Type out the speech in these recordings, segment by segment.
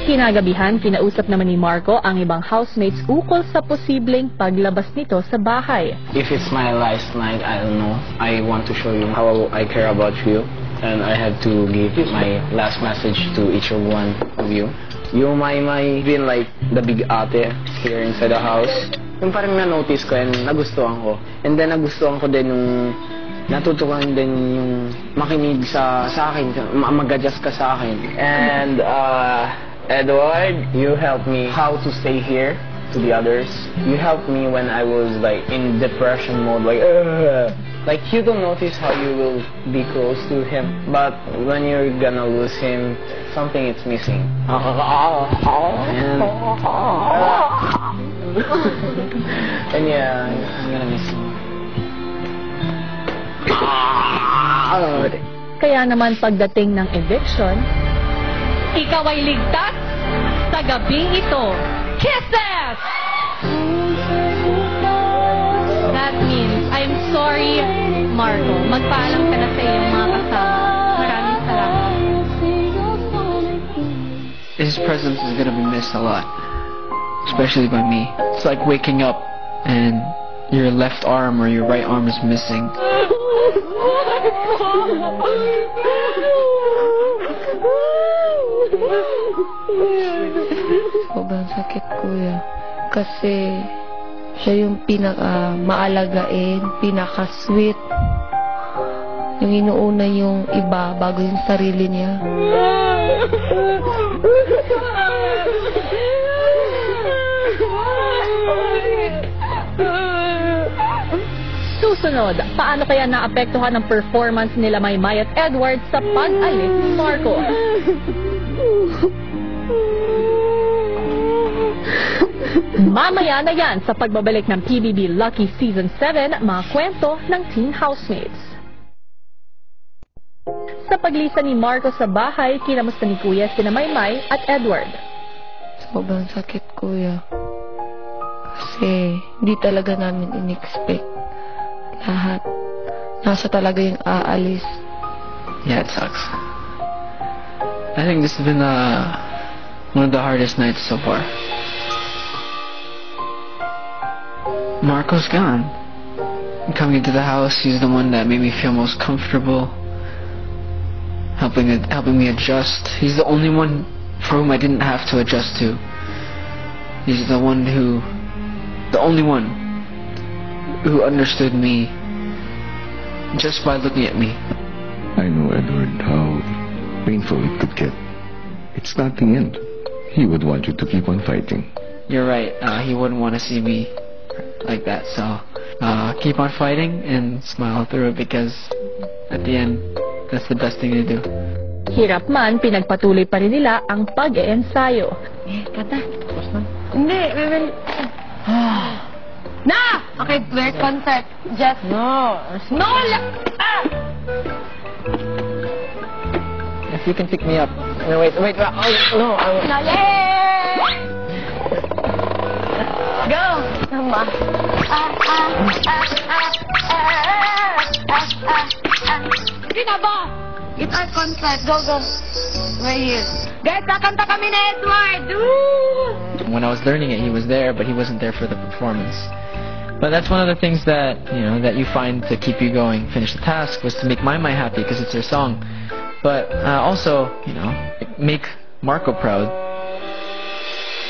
Kinagabihan, kinausap naman ni Marco ang ibang housemates ukol sa posibleng paglabas nito sa bahay. If it's my last night, I don't know. I want to show you how I care about you. And I have to give my last message to each of one of you. You might been like the big ate here inside the house. Yung parang na-notice ko and nagustuhan ko. And then nagustuhan ko din yung natutukan din yung makinig sa akin, mag-adjust ka sa akin. And Edward, you helped me how to stay here to the others. You helped me when I was like in depression mode, like you don't notice how you will be close to him, but when you're gonna lose him, something is missing. And yeah, I'm gonna miss him. Kaya naman pagdating ng eviction, ikaw ay ligtas sa gabing ito. Kisses! That means, I'm sorry, Marco. Magpaalam ka na sa iyong mga kasama. Maraming salamat. His presence is gonna be missed a lot, especially by me. It's like waking up and your left arm or your right arm is missing. Sobrang sakit, kuya. Kasi siya yung pinaka-maalagain, pinaka-sweet. Yung inuuna yung iba bago yung sarili niya. susunod, paano kaya naapektuhan ang performance nila Maymay at Edward sa pag-alis ni Marco? Mamaya na yan sa pagbabalik ng PBB Lucky Season 7, mga kwento ng Teen Housemates. Sa paglisa ni Marco sa bahay, kinamusta ni Kuya sina Maymay at Edward. Sobrang sakit, Kuya. Kasi hindi talaga namin in-expect lahat. Nasa talaga yung aalis. Yeah, it sucks. I think this has been one of the hardest nights so far. Marco's gone. Coming into the house, he's the one that made me feel most comfortable, helping me adjust. He's the only one for whom I didn't have to adjust to. He's the only one who understood me just by looking at me. I know, Edward, how painful it could get. It's not the end. He would want you to keep on fighting. You're right. He wouldn't want to see me like that. So keep on fighting and smile through it, because at the end, that's the best thing to do. Hirap man, pinagpatuloy pa rin nila ang pag-eensayo. Kata. Hindi, Na! Okay, we're concert. Just... No! No! If you can pick me up. No, wait. Oh, no. Go! Tama. Sige na ba? It's our concert. Go. Right here. Guys, kakanta kami na Edward! Woo! When I was learning it, he was there, but he wasn't there for the performance. But that's one of the things that, that you find to keep you going. Finish the task was to make Maymay happy because it's her song. But also, make Marco proud.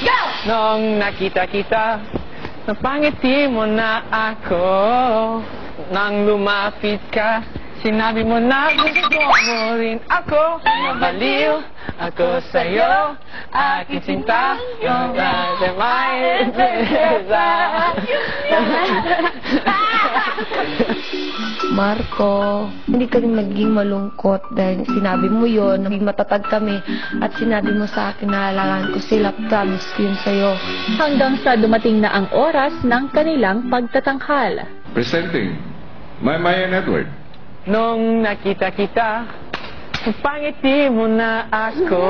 Go! Nung nakita kita, napangiti mo na ako. Nang lumapit ka, sinabi mo na gusto mo rin ako. Nabaliw ako sa'yo, aking sinta, yung nasa may prinsesa. Marco, hindi ka rin maging malungkot dahil sinabi mo yon, naging matatag kami at sinabi mo sa akin na halangan ko sila, promise ko yun sa'yo. Hanggang sa dumating na ang oras ng kanilang pagtatanghal. Presenting Maymay and Edward. Nung nakita kita, pangiti mo na ako.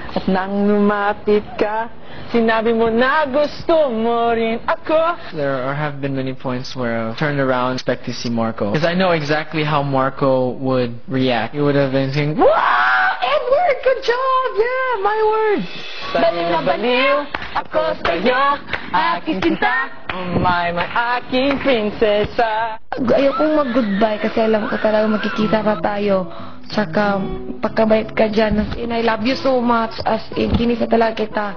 At nang lumapit ka, sinabi mo na gusto mo rin ako. There have been many points where I've turned around, expect to see Marco. Because I know exactly how Marco would react. He would have been saying, "Wah!" Edward! Good job! Yeah, my word! Baliw na baliw ako sa'yo, aking sinta, my aking prinsesa. Ayokong mag-goodbye kasi alam ko talaga magkikita pa tayo. Tsaka, pagkabait ka dyan. As in, I love you so much. As in, kinisa talaga kita.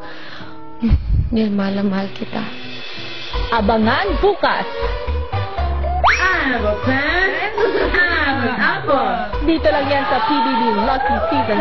Yan, mahal na mahal kita. Abangan bukas. Dito lang yan sa PBB Lucky Season